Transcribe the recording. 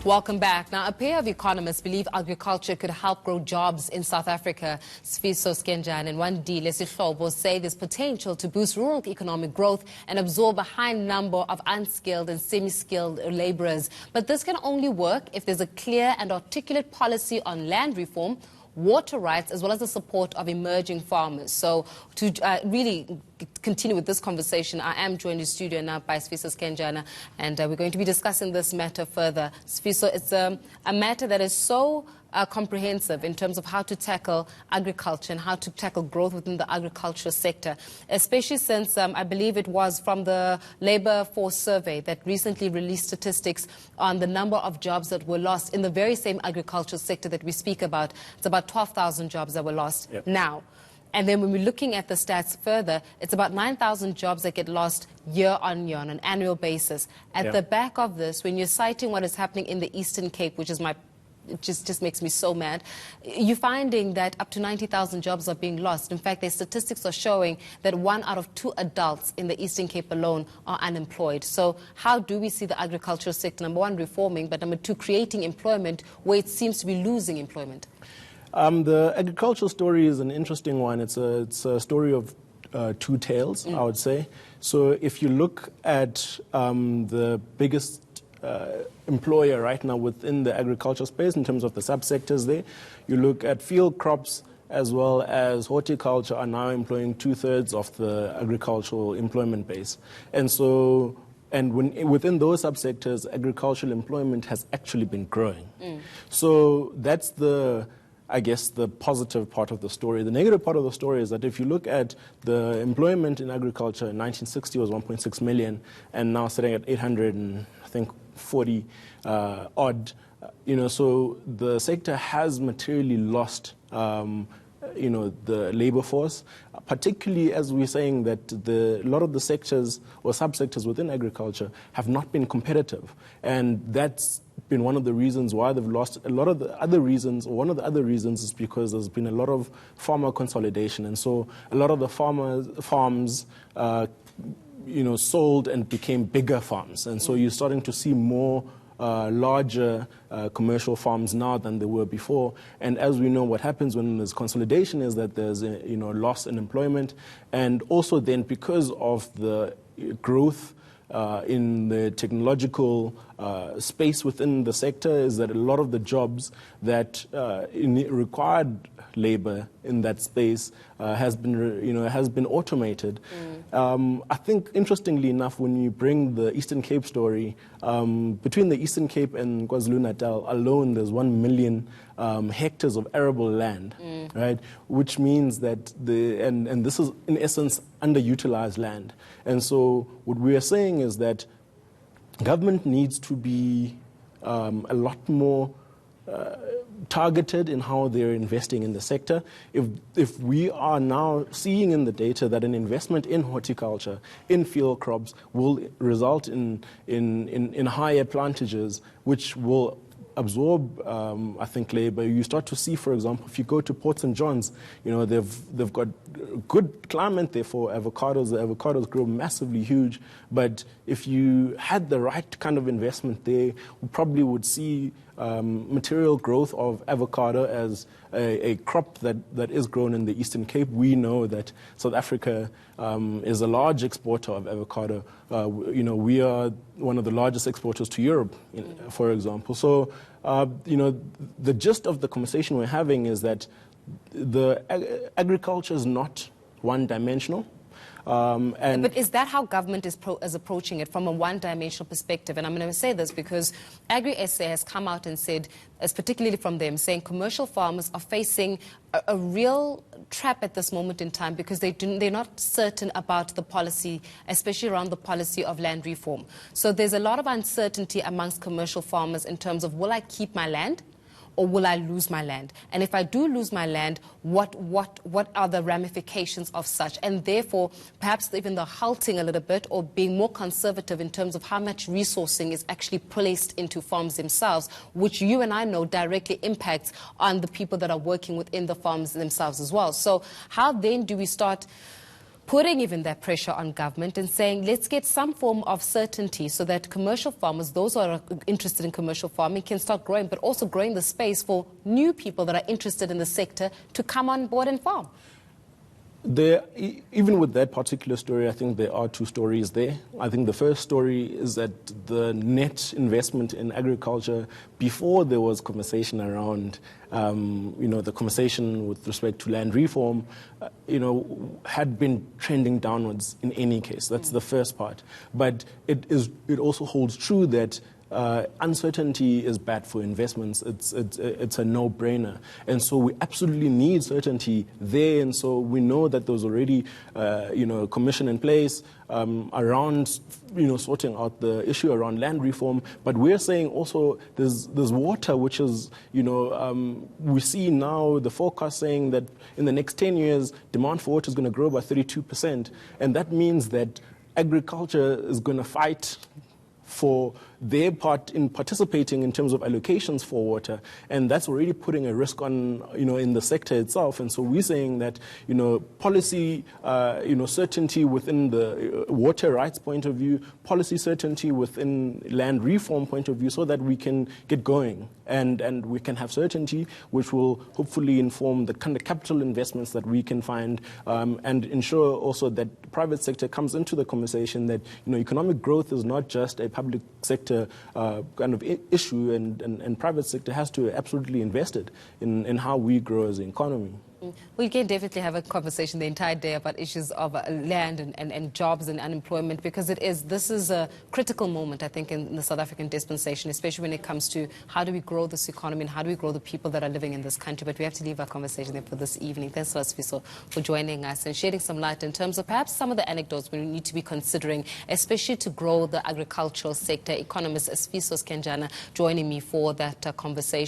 Welcome back. Now, a pair of economists believe agriculture could help grow jobs in South Africa. Sifiso, Skenjana and Wandile, Sihlobo say there's potential to boost rural economic growth and absorb a high number of unskilled and semi-skilled laborers. But this can only work if there's a clear and articulate policy on land reform, water rights, as well as the support of emerging farmers. So to really continue with this conversation, I am joined in studio now by Sifiso Skenjana, and we're going to be discussing this matter further. Sifiso, it's a matter that is so comprehensive in terms of how to tackle agriculture and how to tackle growth within the agricultural sector, especially since I believe it was from the Labour Force Survey that recently released statistics on the number of jobs that were lost in the very same agricultural sector that we speak about. It's about 12,000 jobs that were lost now. And then when we're looking at the stats further, it's about 9,000 jobs that get lost year on year on an annual basis. At the back of this, when you're citing what is happening in the Eastern Cape, which is it just makes me so mad, you're finding that up to 90,000 jobs are being lost. In fact, their statistics are showing that 1 out of 2 adults in the Eastern Cape alone are unemployed. So how do we see the agricultural sector, number one, reforming, but number two, creating employment where it seems to be losing employment? The agricultural story is an interesting one. It's a story of two tales, I would say. So if you look at the biggest employer right now within the agriculture space in terms of the subsectors there, you look at field crops as well as horticulture are now employing 2/3 of the agricultural employment base. And within those subsectors, agricultural employment has actually been growing. So that's I guess the positive part of the story. The negative part of the story is that if you look at the employment in agriculture in 1960 was 1.6 million and now sitting at 840 odd, so the sector has materially lost the labor force, particularly as we're saying that a lot of the sectors or subsectors within agriculture have not been competitive. And that's been one of the reasons why they've lost. A lot of the other reasons, or one of the other reasons, is because there's been a lot of farmer consolidation. And so a lot of the farms sold and became bigger farms. And so you're starting to see more larger commercial farms now than there were before. And as we know, what happens when there's consolidation is that there's a loss in employment. And also then because of the growth in the technological space within the sector, is that a lot of the jobs that required labor in that space has been automated. I think, interestingly enough, when you bring the Eastern Cape story, between the Eastern Cape and KwaZulu-Natal alone, there's 1 million hectares of arable land, right? Which means that and this is in essence underutilized land. And so what we are saying is that government needs to be a lot more targeted in how they're investing in the sector. If we are now seeing in the data that an investment in horticulture, in field crops, will result in higher plantages, which will absorb, I think, labor. You start to see, for example, if you go to Port St. John's, they've got good climate there for avocados. The avocados grow massively huge. But if you had the right kind of investment there, we probably would see material growth of avocado as a crop that is grown in the Eastern Cape. We know that South Africa is a large exporter of avocado. We are one of the largest exporters to Europe, for example. So, the gist of the conversation we're having is that the agriculture is not one-dimensional. But is that how government is approaching it, from a one-dimensional perspective? And I'm going to say this because Agri-SA has come out and said, as particularly from them, saying commercial farmers are facing a real trap at this moment in time because they're not certain about the policy, especially around the policy of land reform. So there's a lot of uncertainty amongst commercial farmers in terms of, will I keep my land? Or will I lose my land? And if I do lose my land, what are the ramifications of such? And therefore, perhaps even the halting a little bit or being more conservative in terms of how much resourcing is actually placed into farms themselves, which you and I know directly impacts on the people that are working within the farms themselves as well. So how then do we start putting even that pressure on government and saying, let's get some form of certainty so that commercial farmers, those who are interested in commercial farming, can start growing, but also growing the space for new people that are interested in the sector to come on board and farm. Even with that particular story, I think there are two stories there. I think the first story is that the net investment in agriculture, before there was conversation around, the conversation with respect to land reform, had been trending downwards in any case. That's the first part. But it also holds true that uncertainty is bad for investments. It's a no-brainer. And so we absolutely need certainty there. And so we know that there's already, a commission in place around, sorting out the issue around land reform. But we're saying also there's water, which is, we see now the forecast saying that in the next 10 years, demand for water is going to grow by 32%. And that means that agriculture is going to fight for their part in participating in terms of allocations for water, and that's already putting a risk on, in the sector itself. And so we're saying that, policy, certainty within the water rights point of view, policy certainty within land reform point of view, so that we can get going and we can have certainty, which will hopefully inform the kind of capital investments that we can find, and ensure also that the private sector comes into the conversation that, economic growth is not just a public sector kind of issue, and private sector has to absolutely invest it in how we grow as an economy. We can definitely have a conversation the entire day about issues of land and jobs and unemployment, because this is a critical moment, I think, in the South African dispensation, especially when it comes to how do we grow this economy and how do we grow the people that are living in this country. But we have to leave our conversation there for this evening. Thanks a lot, Sifiso, for joining us and shedding some light in terms of perhaps some of the anecdotes we need to be considering, especially to grow the agricultural sector. Economist Sifiso Skenjana joining me for that conversation.